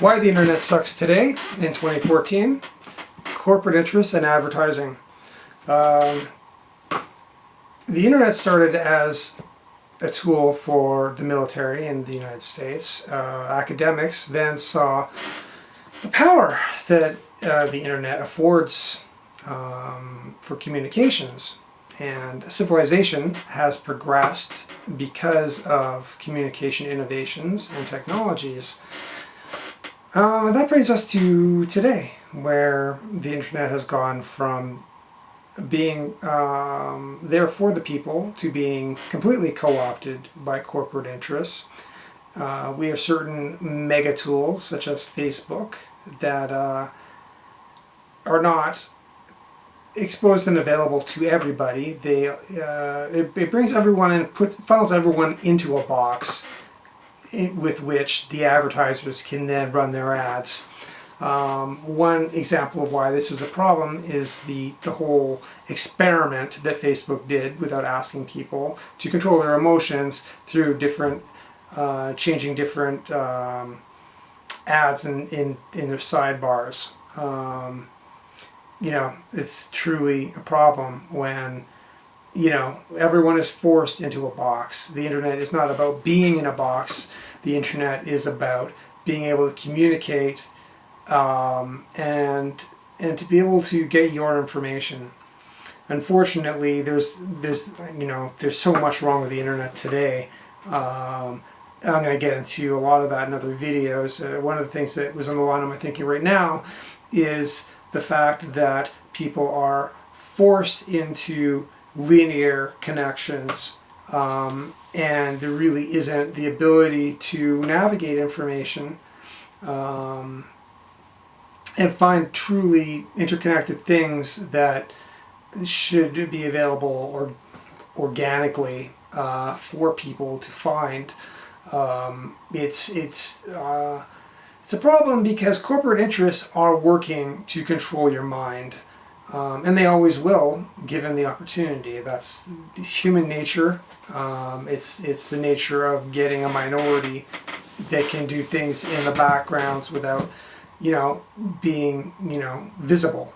Why the Internet sucks today in 2014, corporate interests and advertising. The Internet started as a tool for the military in the United States. Academics then saw the power that the Internet affords for communications. And civilization has progressed because of communication innovations and technologies. That brings us to today, where the Internet has gone from being there for the people to being completely co-opted by corporate interests. We have certain mega tools, such as Facebook, that are not exposed and available to everybody. It brings everyone and funnels everyone into a box with which the advertisers can then run their ads. One example of why this is a problem is the whole experiment that Facebook did without asking people to control their emotions through different changing different ads in their sidebars. You know, it's truly a problem when, you know, everyone is forced into a box. The Internet is not about being in a box. The Internet is about being able to communicate and to be able to get your information. Unfortunately, there's so much wrong with the Internet today. I'm going to get into a lot of that in other videos. One of the things that was on the line of my thinking right now is the fact that people are forced into linear connections, and there really isn't the ability to navigate information and find truly interconnected things that should be available or organically for people to find. It's a problem because corporate interests are working to control your mind, and they always will, given the opportunity. That's human nature. It's the nature of getting a minority that can do things in the backgrounds without, being, visible.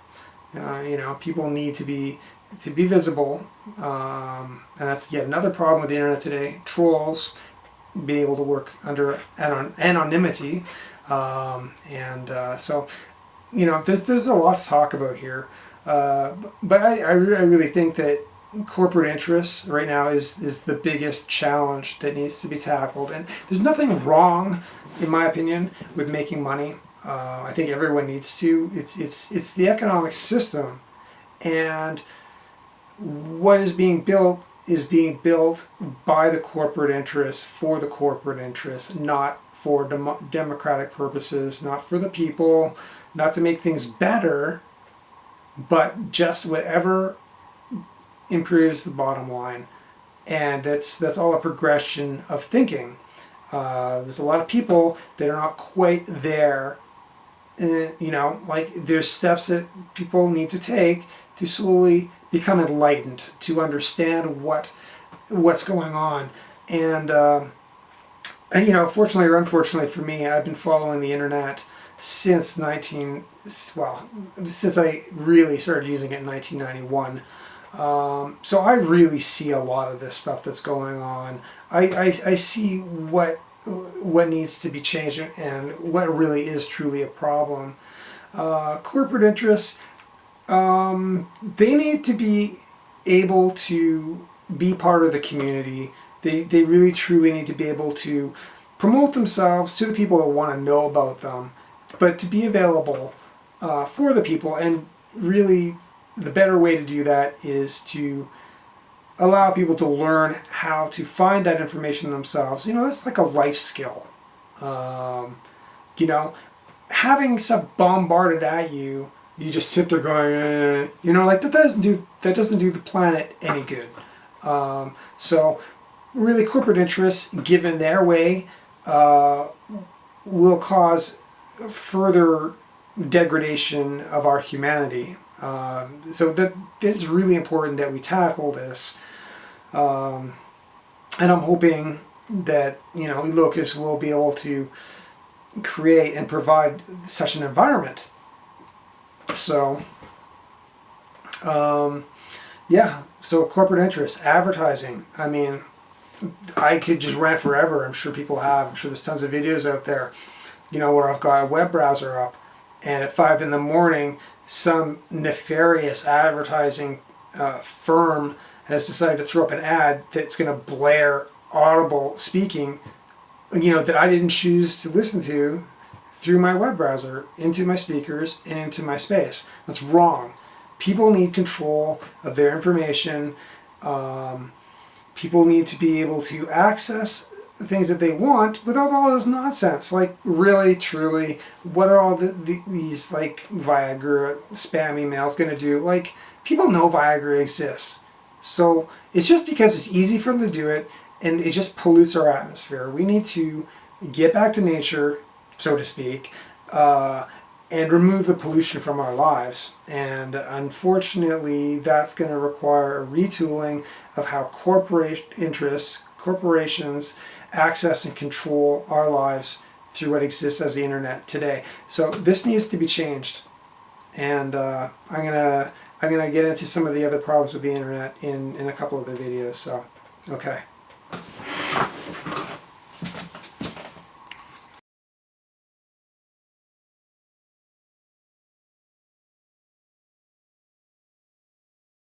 People need to be visible, and that's yet another problem with the Internet today. Trolls being able to work under anonymity. So, there's a lot to talk about here. But I really think that corporate interests right now is the biggest challenge that needs to be tackled. And there's nothing wrong, in my opinion, with making money. I think everyone needs to. It's the economic system, and what is being built by the corporate interests, for the corporate interests, not for democratic purposes, not for the people, not to make things better, but just whatever improves the bottom line. And that's all a progression of thinking. There's a lot of people that are not quite there. Like there's steps that people need to take to slowly become enlightened, to understand what's going on. And fortunately or unfortunately for me, I've been following the Internet since I really started using it in 1991. So I really see a lot of this stuff that's going on. I see what needs to be changed and what really is truly a problem. Corporate interests, they need to be able to be part of the community. They really truly need to be able to promote themselves to the people that want to know about them, but to be available for the people. And really the better way to do that is to allow people to learn how to find that information themselves. That's like a life skill. Having stuff bombarded at you, you just sit there going, like that doesn't do the planet any good. So really, corporate interests, given their way, will cause further degradation of our humanity. So that it's really important that we tackle this. And I'm hoping that eLocus will be able to create and provide such an environment. So, yeah, so corporate interests, advertising. I mean, I could just rant forever. I'm sure people have. I'm sure there's tons of videos out there, you know, where I've got a web browser up, and at 5 in the morning, some nefarious advertising firm has decided to throw up an ad that's going to blare audible speaking, you know, that I didn't choose to listen to through my web browser into my speakers and into my space. That's wrong. People need control of their information. People need to be able to access the things that they want without all this nonsense. Like, really, truly, what are all these like Viagra spam emails going to do? Like, people know Viagra exists. So it's just because it's easy for them to do it, and it just pollutes our atmosphere. We need to get back to nature, so to speak, and remove the pollution from our lives. And unfortunately, that's going to require a retooling of how corporations access and control our lives through what exists as the internet today. So this needs to be changed. And I'm gonna get into some of the other problems with the internet in a couple of the videos. So, okay.